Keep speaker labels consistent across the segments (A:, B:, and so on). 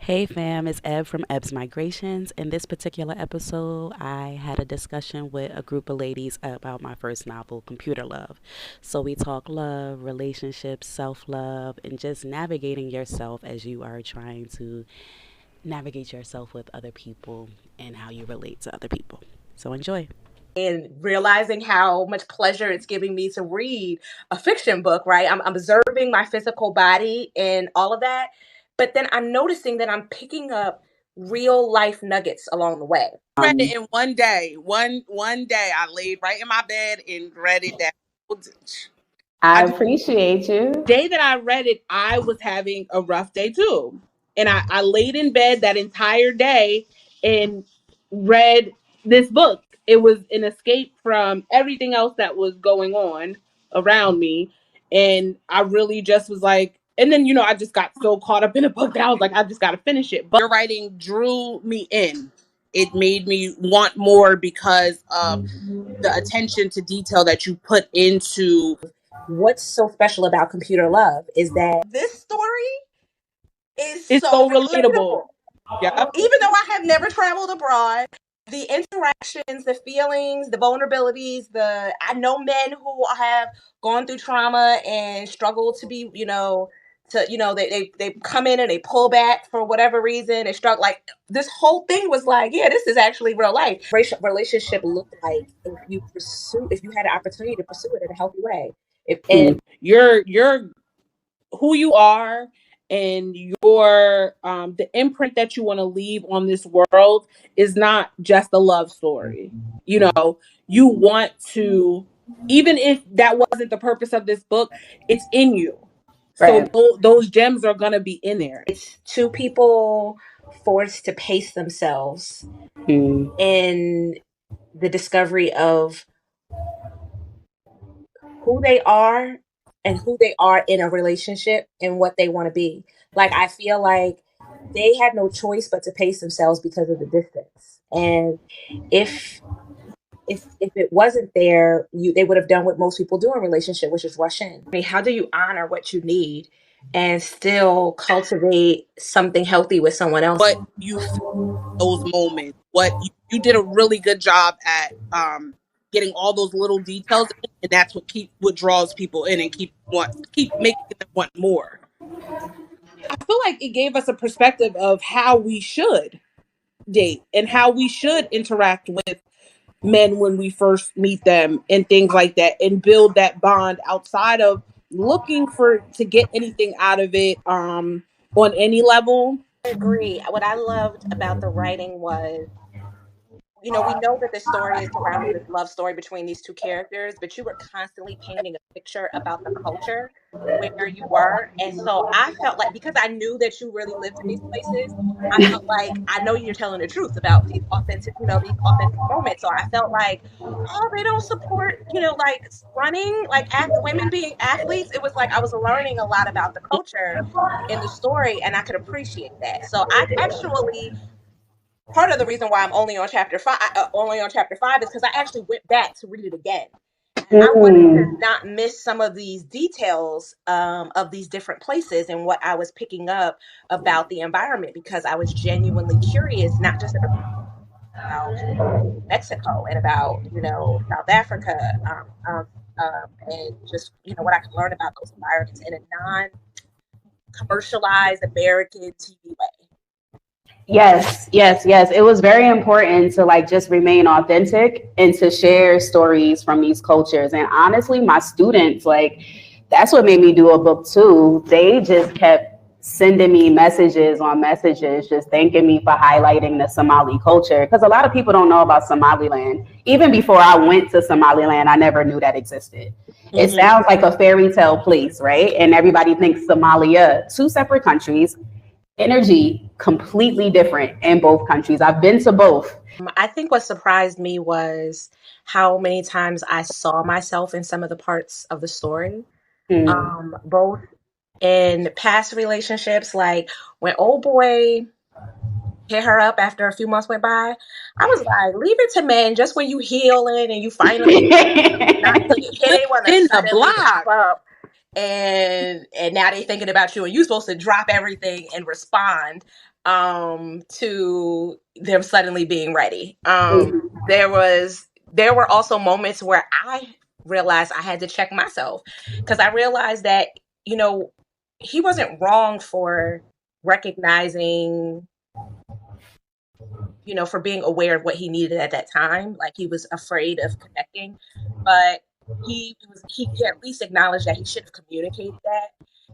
A: Hey fam, it's Eb from Eb's Migrations. In this particular episode, I had a discussion with a group of ladies about my first novel, Computer Love. So we talk love, relationships, self love, and just navigating yourself as you are trying to navigate yourself with other people and how you relate to other people. So enjoy.
B: And realizing how much pleasure it's giving me to read a fiction book, right? I'm observing my physical body and all of that. But then I'm noticing that I'm picking up real life nuggets along the way.
C: Read it in one day. One day I laid right in my bed and read it that
D: I
C: I
D: appreciate you.
C: day that I read it, I was having a rough day too. And I laid in bed that entire day and read this book. It was an escape from everything else that was going on around me. And I really just was like, and then, I just got so caught up in a book that I was like, I just got to finish it. But your writing drew me in. It made me want more because of the attention to detail that you put into.
B: What's so special about Computer Love is that this story is
C: It's
B: so
C: so relatable.
B: relatable.
C: Yeah.
B: Even though I have never traveled abroad, the interactions, the feelings, the vulnerabilities, I know men who have gone through trauma and struggle to be, they come in and they pull back for whatever reason. They struggle. Like this whole thing was like, yeah, this is actually real life. Relationship looked like if you had an opportunity to pursue it in a healthy way. And
C: You're who you are, and your the imprint that you want to leave on this world is not just a love story. You want to, even if that wasn't the purpose of this book, it's in you. So
D: Right.
C: those gems are gonna be in there.
B: it's two people forced to pace themselves
D: Mm.
B: in the discovery of who they are and who they are in a relationship and what they want to be. Like I feel like they had no choice but to pace themselves because of the distance. And if if it wasn't there, they would have done what most people do in a relationship, which is rush in. I mean, how do you honor what you need and still cultivate something healthy with someone else?
C: But you those moments. You did a really good job at getting all those little details in, and that's what draws people in and keep making them want more. I feel like it gave us a perspective of how we should date and how we should interact with men when we first meet them and things like that, and build that bond outside of looking for to get anything out of it on any level.
B: I agree. What I loved about the writing was, we know that this story is surrounding this love story between these two characters, but you were constantly painting a picture about the culture where you were. And so I felt like, because I knew that you really lived in these places, I felt like I know you're telling the truth about these authentic moments. So I felt like, oh, they don't support, like running, like women being athletes. It was like I was learning a lot about the culture in the story, and I could appreciate that. So I actually, part of the reason why I'm only on chapter five is because I actually went back to read it again. And I wanted to not miss some of these details of these different places and what I was picking up about the environment, because I was genuinely curious, not just about Mexico and about South Africa, and just what I could learn about those environments in a non-commercialized American TV way.
D: Yes, yes, yes. It was very important to like just remain authentic and to share stories from these cultures. And honestly, my students, like, that's what made me do a book too. They just kept sending me messages on messages, just thanking me for highlighting the Somali culture. Because a lot of people don't know about Somaliland. Even before I went to Somaliland, I never knew that existed. It sounds like a fairy tale place, right? And everybody thinks Somalia, two separate countries, energy completely different in both countries. I've been to both.
B: I think what surprised me was how many times I saw myself in some of the parts of the story, both in past relationships, like when old boy hit her up after a few months went by. I was like, leave it to men. Just when you healing and you finally not to hit anyone
C: In the
B: suddenly
C: block.
B: up. and now they thinking about you, and you're supposed to drop everything and respond to them suddenly being ready. There were also moments where I realized I had to check myself, because I realized that, you know, he wasn't wrong for recognizing, you know, for being aware of what he needed at that time. Like, he was afraid of connecting, but he at least acknowledged that he should have communicated that.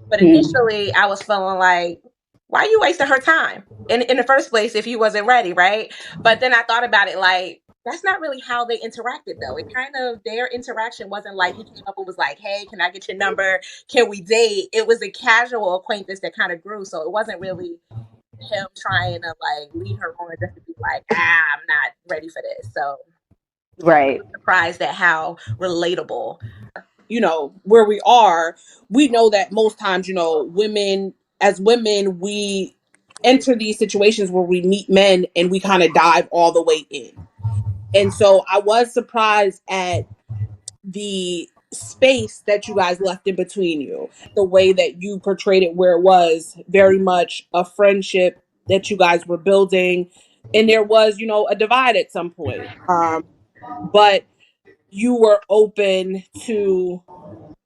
B: But initially, I was feeling like, why are you wasting her time in the first place if you wasn't ready, right? But then I thought about it, like, that's not really how they interacted, though. It kind of, their interaction wasn't like he came up and was like, hey, can I get your number? Can we date? It was a casual acquaintance that kind of grew. So it wasn't really him trying to like lead her on just to be like, I'm not ready for this. So I
D: Right.
B: was surprised at how relatable.
C: You know, where we are, we know that most times, you know, women, as women, we enter these situations where we meet men and we kind of dive all the way in. And so I was surprised at the space that you guys left in between you, the way that you portrayed it, where it was very much a friendship that you guys were building, and there was, you know, a divide at some point. But you were open to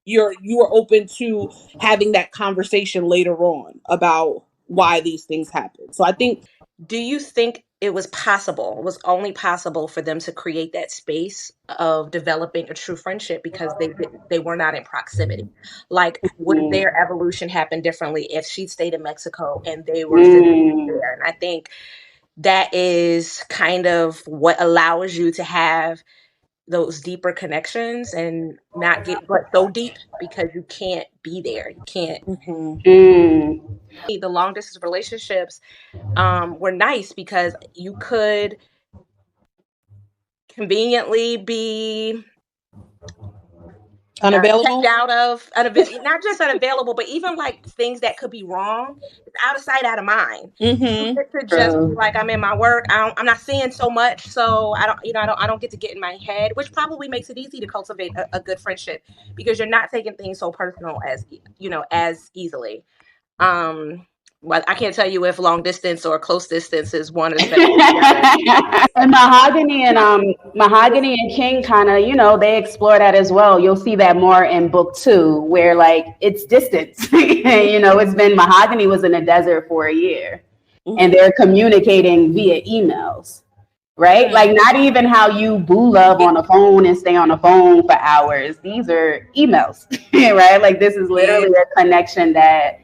C: you were open to having that conversation later on about why these things happen. So I think,
B: Do you think it was possible, it was only possible for them to create that space of developing a true friendship because they were not in proximity? Like, would their evolution happen differently if she stayed in Mexico and they were physically there? And I think that is kind of what allows you to have those deeper connections and not get but so deep because you can't be there. You can't.
C: mhm.
B: The long distance relationships were nice because you could conveniently be checked
C: Unavailable.
B: out of not just unavailable, but even like things that could be wrong. It's out of sight, out of mind. You
C: Hmm.
B: get to just be
D: True.
B: like, I'm in my work. I'm not seeing so much, so I don't, you know, I don't get to get in my head, which probably makes it easy to cultivate a good friendship because you're not taking things so personal as you know as easily. But I can't tell you if long distance or close distance is one is better than the other.
D: And Mahogany and King kind of, you know, they explore that as well. You'll see that more in book 2, where like it's distance. You know, it's been Mahogany was in the desert for a year, and they're communicating via emails, right? Like not even how you boo love on the phone and stay on the phone for hours. These are emails, right? Like this is literally a connection that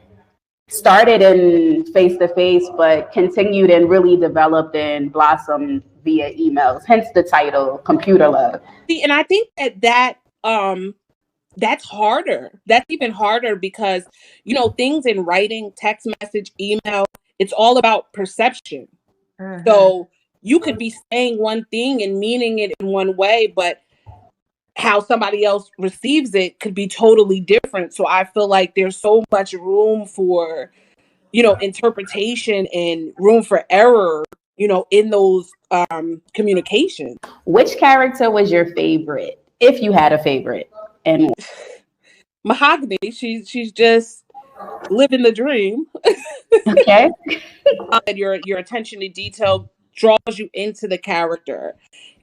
D: started in face to face, but continued and really developed and blossomed via emails. Hence the title, Computer Love.
C: See, and I think that's harder. That's even harder because, you know, things in writing, text message, email, it's all about perception. So you could be saying one thing and meaning it in one way, but how somebody else receives it could be totally different. So I feel like there's so much room for, you know, interpretation and room for error, you know, in those communications.
D: Which character was your favorite, if you had a favorite? And
C: Mahogany, she's just living the dream.
D: okay.
C: And your attention to detail draws you into the character,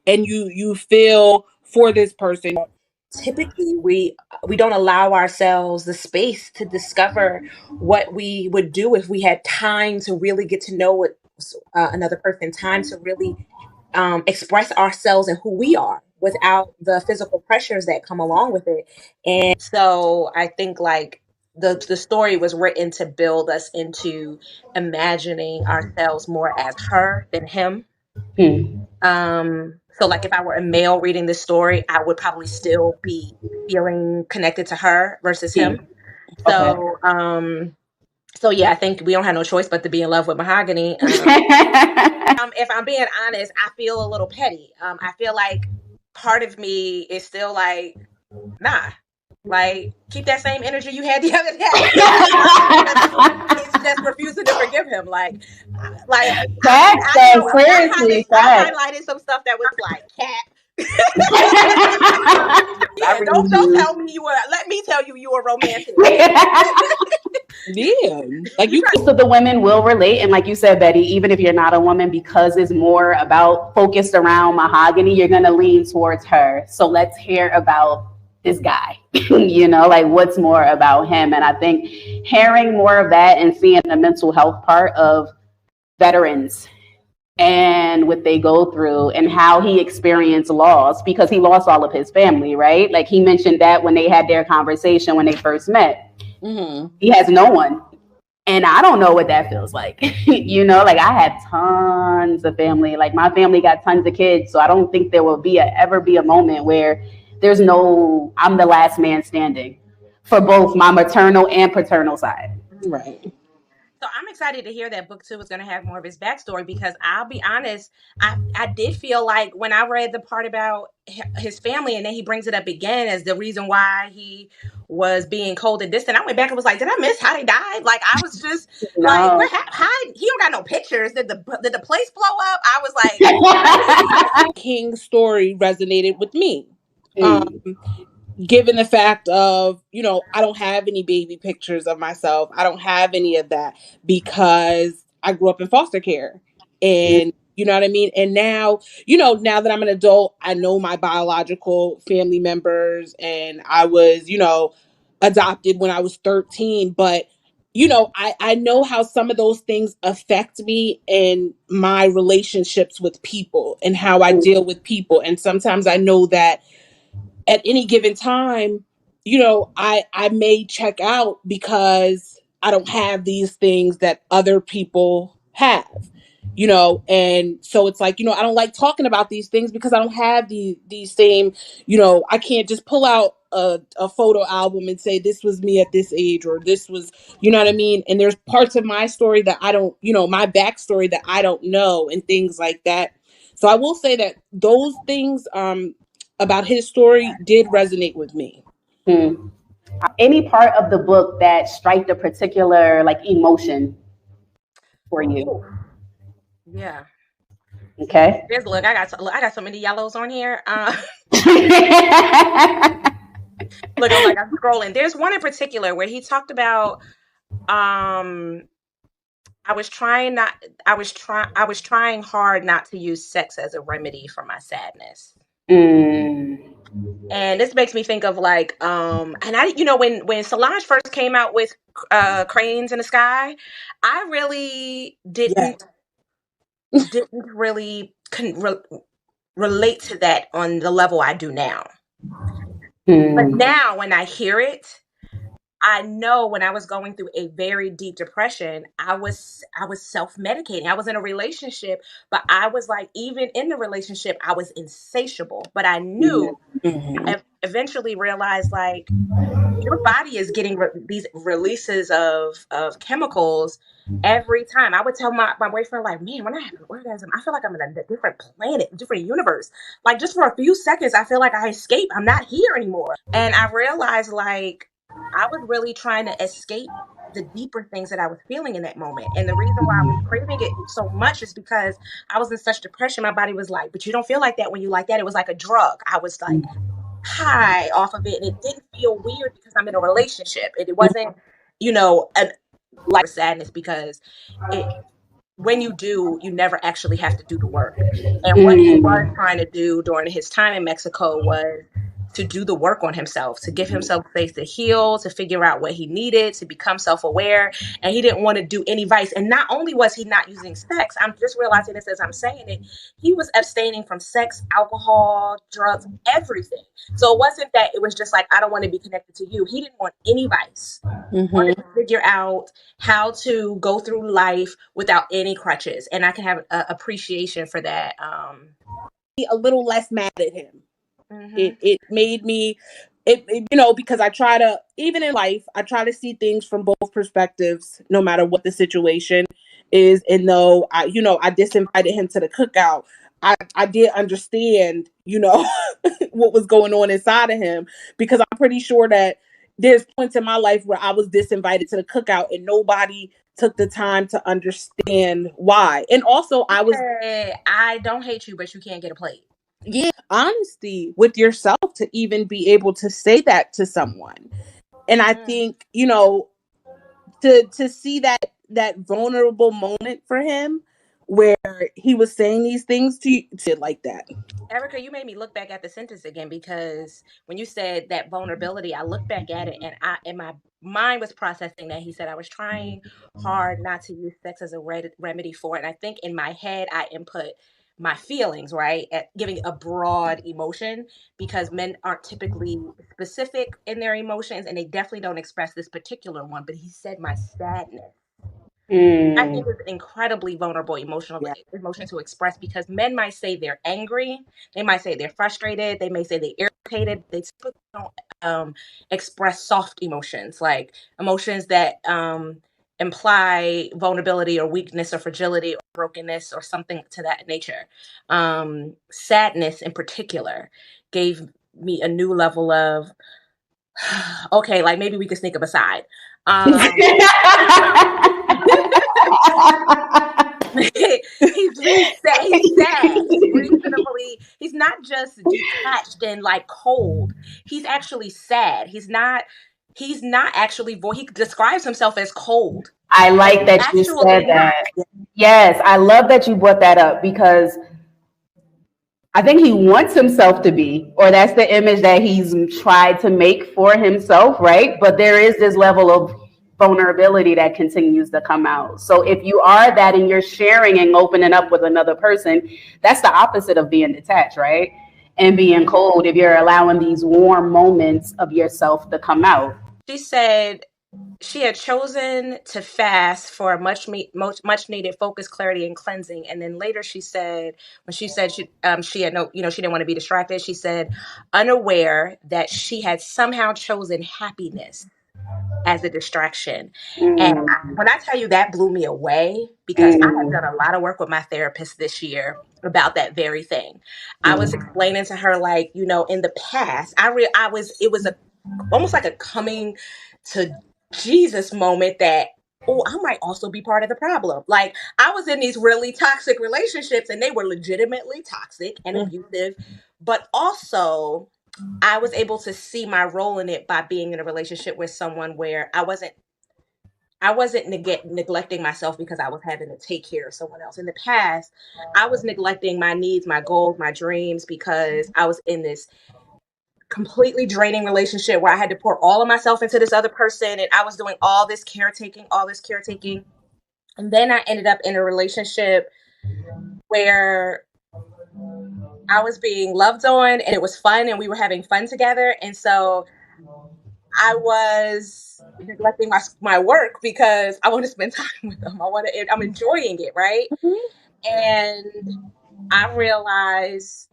C: and you feel for this person.
B: Typically we don't allow ourselves the space to discover what we would do if we had time to really get to know what another person, time to really express ourselves and who we are without the physical pressures that come along with it. And so I think like the story was written to build us into imagining ourselves more as her than him. So like if I were a male reading this story, I would probably still be feeling connected to her versus him.
D: Okay.
B: So yeah, I think we don't have no choice but to be in love with Mahogany. If I'm being honest, I feel a little petty. I feel like part of me is still like, nah, like keep that same energy you had the other day. He's just refusing to forgive him. Like
D: Facts,
B: I
D: seriously,
B: I
D: facts.
B: highlighted some stuff that was like cat. Yeah, don't tell me you were. Let me tell you, you were romantic.
C: Yeah, like you
D: Most of the women will relate, and like you said, Betty, even if you're not a woman, because it's more about focused around mahogany, you're gonna lean towards her. So let's hear about this guy. Like what's more about him? And I think hearing more of that and seeing the mental health part of veterans and what they go through and how he experienced loss because he lost all of his family, right? Like he mentioned that when they had their conversation when they first met.
C: Mm-hmm.
D: He has no one. And I don't know what that feels like. Like I had tons of family. Like my family got tons of kids. So I don't think there will ever be a moment where I'm the last man standing for both my maternal and paternal side.
C: Right.
B: So I'm excited to hear that book two is going to have more of his backstory because I'll be honest, I did feel like when I read the part about his family and then he brings it up again as the reason why he was being cold and distant, I went back and was like, did I miss how they died? Like I was just like,
D: No.
B: how he don't got no pictures. Did the place blow up? I was like,
C: King's story resonated with me. Um,
D: Mm.
C: Given the fact of, I don't have any baby pictures of myself. I don't have any of that because I grew up in foster care. And you know what I mean? And now, now that I'm an adult, I know my biological family members and I was, adopted when I was 13. But, I know how some of those things affect me in my relationships with people and how I deal with people. And sometimes I know that at any given time, I may check out because I don't have these things that other people have, and so it's like, I don't like talking about these things because I don't have these same, I can't just pull out a photo album and say this was me at this age or this was, you know what I mean? And there's parts of my story that I don't, my backstory that I don't know and things like that. So I will say that those things, about his story did resonate with me.
D: Mm. Any part of the book that strike a particular like emotion for you?
B: yeah.
D: Okay.
B: Look, I got so many yellows on here. Look, I'm scrolling. There's one in particular where he talked about um I was trying not I was trying hard not to use sex as a remedy for my sadness.
D: Mm.
B: And this makes me think of like and I when Solange first came out with Cranes in the Sky, I really
C: Yeah.
B: didn't really relate to that on the level I do now. But
D: Mm.
B: now when I hear it, I know when I was going through a very deep depression, I was self-medicating. I was in a relationship, but I was like, even in the relationship, I was insatiable. But I knew,
C: Mm-hmm.
B: I eventually realized like your body is getting these releases of chemicals every time. I would tell my boyfriend like, man, when I have an orgasm, I feel like I'm in a different planet, different universe. Like just for a few seconds, I feel like I escape. I'm not here anymore. And I realized like I was really trying to escape the deeper things that I was feeling in that moment. And the reason why I was craving it so much is because I was in such depression. My body was like, but you don't feel like that when you like that. It was like a drug. I was like high off of it, and it didn't feel weird because I'm in a relationship. It wasn't, an like sadness because it when you do, you never actually have to do the work. And what he was
D: Mm.
B: trying to do during his time in Mexico was to do the work on himself, to give himself space to heal, to figure out what he needed, to become self aware. And he didn't want to do any vice. And not only was he not using sex, I'm just realizing this as I'm saying it, he was abstaining from sex, alcohol, drugs, everything. So it wasn't that it was just like, I don't want to be connected to you. He didn't want any vice. He wanted
C: Mm-hmm.
B: to figure out how to go through life without any crutches, and I can have appreciation for that.
C: A little less mad at him.
B: Mhm.
C: It made me, because I try to, even in life, I try to see things from both perspectives, no matter what the situation is. And though I disinvited him to the cookout, I did understand, what was going on inside of him, because I'm pretty sure that there's points in my life where I was disinvited to the cookout and nobody took the time to understand why. And also I was
B: I don't hate you, but you can't get a plate.
C: Yeah, honesty with yourself to even be able to say that to someone. And I
B: Mm.
C: think, you know, to see that vulnerable moment for him where he was saying these things to you to like that.
B: Erica, you made me look back at the sentence again because when you said that vulnerability, I looked back at it and my mind was processing that he said I was trying hard not to use sex as a remedy for it. And I think in my head I input my feelings, right? At giving a broad emotion because men aren't typically specific in their emotions and they definitely don't express this particular one. But he said my sadness. I
D: Mm.
B: think it's incredibly vulnerable
C: Yeah.
B: emotion to express because men might say they're angry, they might say they're frustrated, they may say they're irritated. They typically don't express soft emotions, like emotions that imply vulnerability or weakness or fragility or brokenness or something to that nature. Sadness, in particular, gave me a new level of okay, like maybe we could sneak up aside. Um, he's sad. He's not just detached and like cold. He's actually sad. He's not actually he describes himself as cold,
D: I
B: but
D: like
B: he's
D: that you said
B: actually not.
D: that. Yes, I love that you brought that up because I think he wants himself to be, or that's the image that he's tried to make for himself, right? But there is this level of vulnerability that continues to come out. So if you are that and you're sharing and opening up with another person, that's the opposite of being detached, right? And being cold if you're allowing these warm moments of yourself to come out.
B: She said she had chosen to fast for much needed focus, clarity, and cleansing. And then later she said, when she said she had no, she didn't want to be distracted. She said, unaware that she had somehow chosen happiness as a distraction. And
D: Mm,
B: when I tell you that blew me away, because I have done
D: mm,
B: a lot of work with my therapist this year about that very thing. I was
D: mm,
B: explaining to her, like, in the past, it was a almost like a coming to Jesus moment that, oh, I might also be part of the problem. Like, I was in these really toxic relationships and they were legitimately toxic and
C: Mm.
B: abusive, but also I was able to see my role in it by being in a relationship with someone where I wasn't neglecting myself because I was having to take care of someone else. In the past, I was neglecting my needs, my goals, my dreams because I was in this completely draining relationship where I had to pour all of myself into this other person and I was doing all this caretaking. And then I ended up in a relationship where I was being loved on and it was fun and we were having fun together. And so I was neglecting my work because I want to spend time with them. I'm enjoying it, right? And I realized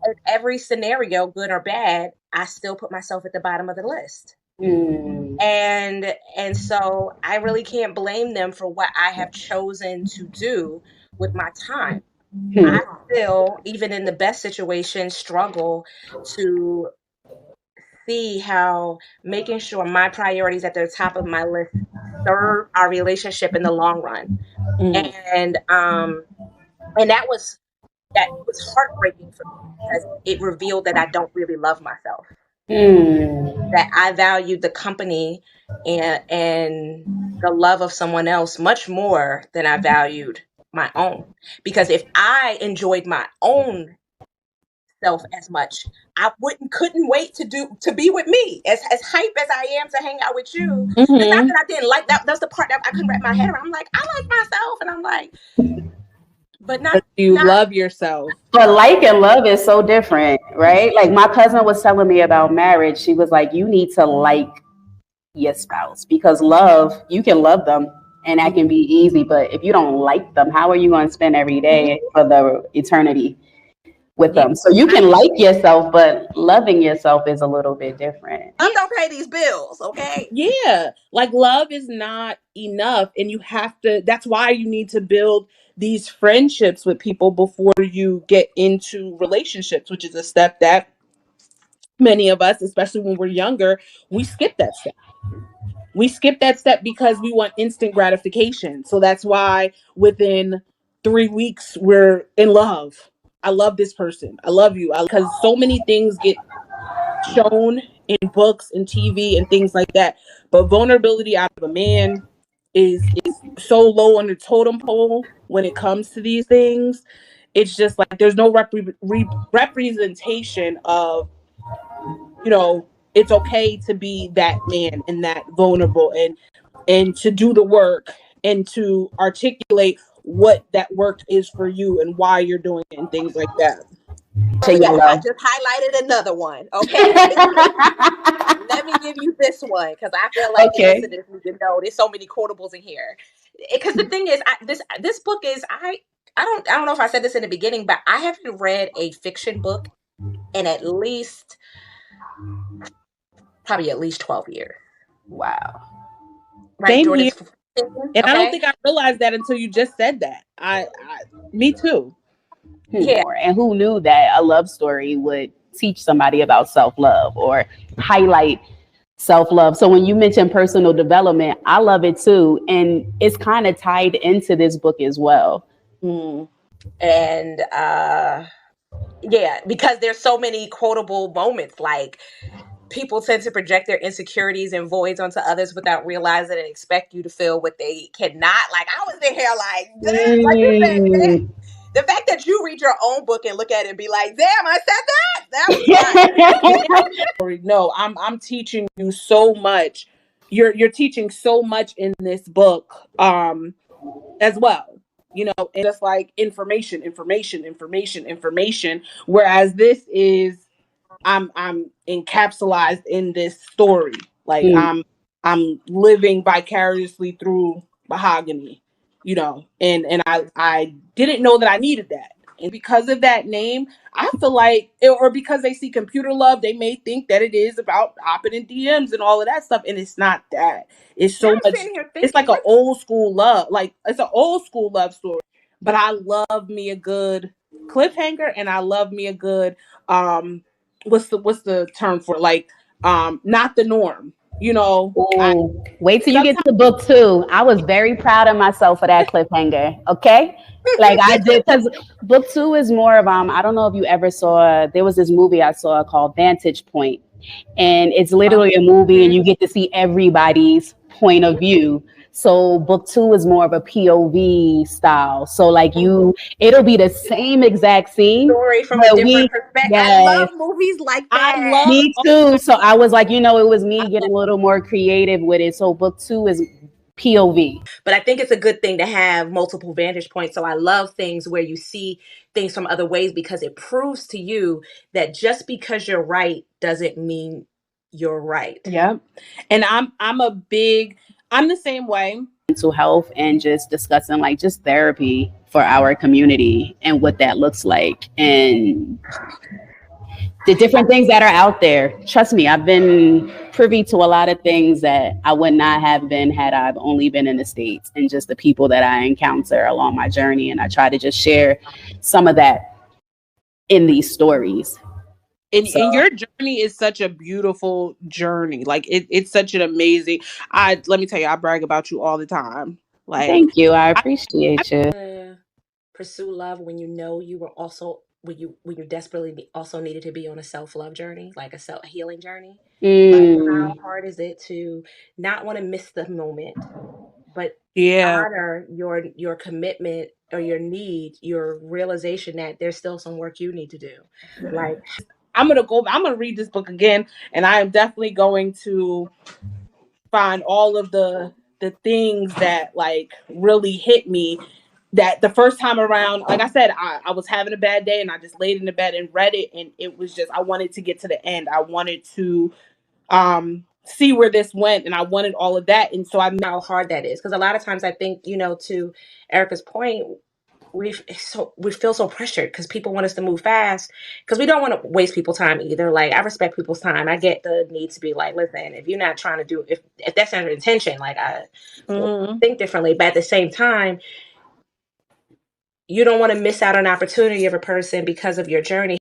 B: in every scenario, good or bad, I still put myself at the bottom of the list.
D: mm,
B: And so I really can't blame them for what I have chosen to do with my time. I
D: mm,
B: still, even in the best situation, struggle to see how making sure my priorities at the top of my list serve our relationship in the long run.
C: Mm.
B: And that was heartbreaking for me because it revealed that I don't really love myself,
D: mm,
B: that I valued the company and the love of someone else much more than I valued my own. Because if I enjoyed my own self as much, I wouldn't couldn't wait to be with me. As hype as I am to hang out with you, it's not
C: Mm-hmm.
B: that I didn't like that. That's the part that I couldn't wrap my head around. I'm like, I like myself, and I'm like, but not
C: But you
B: not.
C: love yourself.
D: But like and love is so different, right? Like my cousin was telling me about marriage. She was like, you need to like your spouse because love, you can love them and that can be easy. But if you don't like them, how are you going to spend every
B: Mhm.
D: day for the eternity with
B: Yeah,
D: them? So you can like yourself, but loving yourself is a little bit different.
B: love don't pay these bills, okay?
C: Yeah, like love is not enough, and you have to. That's why you need to build these friendships with people before you get into relationships, which is a step that many of us, especially when we're younger, we skip that step. We skip that step because we want instant gratification. So that's why within 3 weeks we're in love. I love this person. I love you. Because so many things get shown in books and TV and things like that. But vulnerability out of a man is so low on the totem pole when it comes to these things. It's just like there's no representation of, it's okay to be that man and that vulnerable, and to do the work and to articulate what that work is for you and why you're doing it and things like that.
B: Oh, yeah, I
D: Yellow.
B: just highlighted another one. Okay. Let me give you this one because I feel like the
D: Okay.
B: listeners need to know. There's so many quotables in here. Because the thing is, this book is I don't know if I said this in the beginning, but I haven't read a fiction book in probably at least 12 years.
D: Wow.
B: Right,
C: Same here.
B: Jordan's 15,
C: And I don't
B: okay?
C: think I realized that until you just said that. Me too.
B: Yeah,
D: And who knew that a love story would teach somebody about self-love or highlight self-love? So when you mention personal development, I love it too. And it's kind of tied into this book as well.
C: Mm.
B: and yeah, because there's so many quotable moments. Like, people tend to project their insecurities and voids onto others without realizing and expect you to feel what they cannot. Like, I was in here like, damn, like you said, damn.
D: Mm.
B: The fact that you read your own book and look at it and be like, damn, I said that was fire.
C: No, I'm teaching you so much. You're teaching so much in this book, as well. And just like information. Whereas this is, I'm encapsulated in this story. Like
D: Mm.
C: I'm living vicariously through Mahogany, and I didn't know that I needed that. And because of that name, I feel like, or because they see computer love, they may think that it is about hopping in DMs and all of that stuff. And it's not that. It's
B: Now
C: so
B: I'm
C: much,
B: sitting here
C: it's
B: thinking,
C: like an
B: what?
C: old school love. Like, it's an old school love story. But I love me a good cliffhanger, and I love me a good, what's the term for it? Like, not the norm. I
D: Ooh, wait till you get
C: sometimes
D: to book two. I was very proud of myself for that cliffhanger. Okay. Like I did, because book two is more of I don't know if you ever saw, there was this movie I saw called Vantage Point, and it's literally a movie and you get to see everybody's point of view. So book two is more of a POV style. So like it'll be the same exact scene,
B: Story from a
D: but
B: different perspective. I
D: yes,
B: love movies like
C: I
B: that.
C: love
D: me too. So I was like, it was
C: I
D: me
C: love
D: getting a little more creative with it. So book two is POV.
B: But I think it's a good thing to have multiple vantage points. So I love things where you see things from other ways, because it proves to you that just because you're right doesn't mean you're right.
C: Yeah. And I'm the same way.
D: Mental health and just discussing like just therapy for our community and what that looks like and the different things that are out there. Trust me, I've been privy to a lot of things that I would not have been had I've only been in the States, and just the people that I encounter along my journey. And I try to just share some of that in these stories.
C: And
D: So
C: your journey is such a beautiful journey. Like, it's such an amazing. Let me tell you, I brag about you all the time. Like,
D: thank you. I
C: I,
D: appreciate you.
B: Pursue love when you know you were also when you desperately also needed to be on a self-love journey, like a self healing journey. Like, how
D: Mm.
B: hard is it to not want to miss the moment, but
C: yeah.
B: honor your commitment or your need, your realization that there's still some work you need to do. Like,
C: I'm gonna read this book again, and I am definitely going to find all of the things that like really hit me. That the first time around, like I said, I was having a bad day and I just laid in the bed and read it, and it was just, I wanted to get to the end. I wanted to see where this went, and I wanted all of that. And so I
B: how hard that is, because a lot of times I think, to Erica's point, we feel so pressured because people want us to move fast, because we don't want to waste people's time either. Like, I respect people's time. I get the need to be like, listen, if you're not trying to do, if that's not your intention, like, I think differently. But at the same time, you don't want to miss out on an opportunity of a person because of your journey.